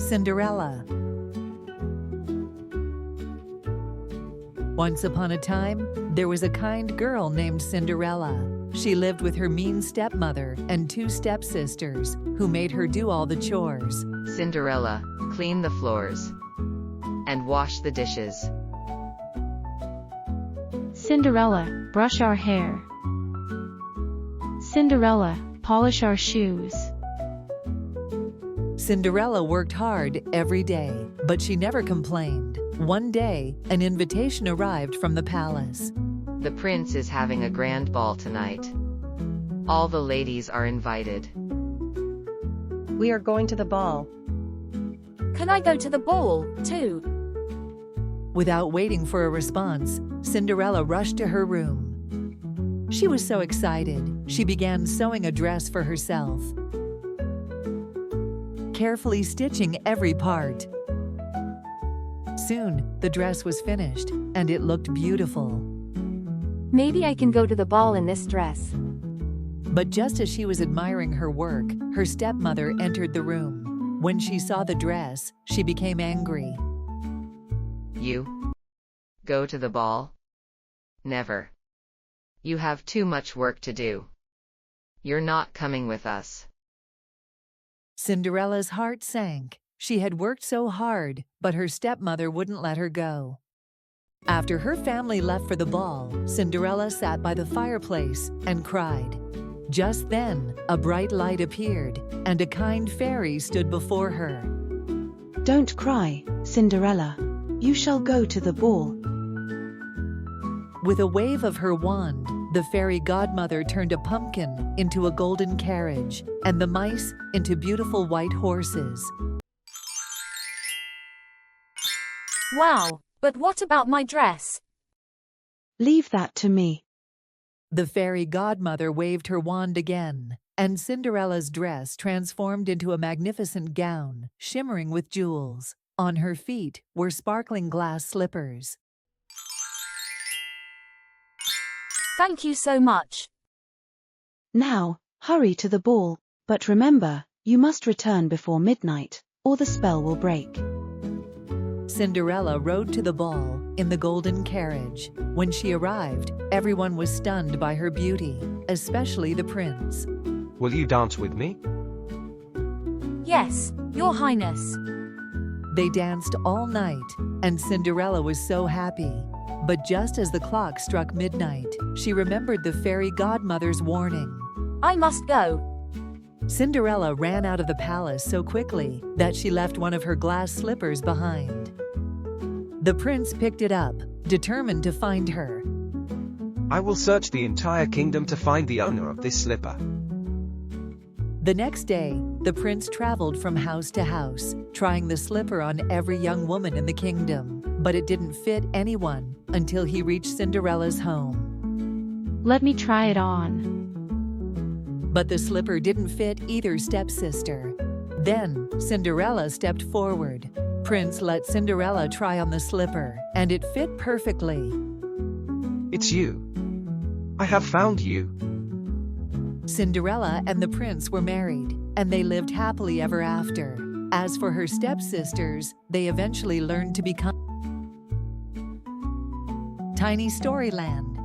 Cinderella. Once upon a time, there was a kind girl named Cinderella. She lived with her mean stepmother and 2 stepsisters, who made her do all the chores. Cinderella, clean the floors and wash the dishes. Cinderella, brush our hair. Cinderella, polish our shoes. Cinderella worked hard every day, but she never complained. One day, an invitation arrived from the palace. The prince is having a grand ball tonight. All the ladies are invited. We are going to the ball. Can I go to the ball, too? Without waiting for a response, Cinderella rushed to her room. She was so excited, she began sewing a dress for herself, carefully stitching every part. Soon, the dress was finished, and it looked beautiful. Maybe I can go to the ball in this dress. But just as she was admiring her work, her stepmother entered the room. When she saw the dress, she became angry. You go to the ball? Never. You have too much work to do. You're not coming with us. Cinderella's heart sank. She had worked so hard, but her stepmother wouldn't let her go. After her family left for the ball, Cinderella sat by the fireplace and cried. Just then, a bright light appeared, and a kind fairy stood before her. Don't cry, Cinderella. You shall go to the ball. With a wave of her wand, the fairy godmother turned a pumpkin into a golden carriage, and the mice into beautiful white horses. Wow, but what about my dress? Leave that to me. The fairy godmother waved her wand again, and Cinderella's dress transformed into a magnificent gown, shimmering with jewels. On her feet were sparkling glass slippers. Thank you so much. Now, hurry to the ball, but remember, you must return before midnight, or the spell will break. Cinderella rode to the ball in the golden carriage. When she arrived, everyone was stunned by her beauty, especially the prince. Will you dance with me? Yes, Your Highness. They danced all night, and Cinderella was so happy. But just as the clock struck midnight, she remembered the fairy godmother's warning. I must go. Cinderella ran out of the palace so quickly that she left one of her glass slippers behind. The prince picked it up, determined to find her. I will search the entire kingdom to find the owner of this slipper. The next day, the prince traveled from house to house, trying the slipper on every young woman in the kingdom, but it didn't fit anyone until he reached Cinderella's home. Let me try it on. But the slipper didn't fit either stepsister. Then, Cinderella stepped forward. Prince let Cinderella try on the slipper, and it fit perfectly. It's you. I have found you. Cinderella and the prince were married, and they lived happily ever after. As for her stepsisters, they eventually learned to become Tiny Storyland.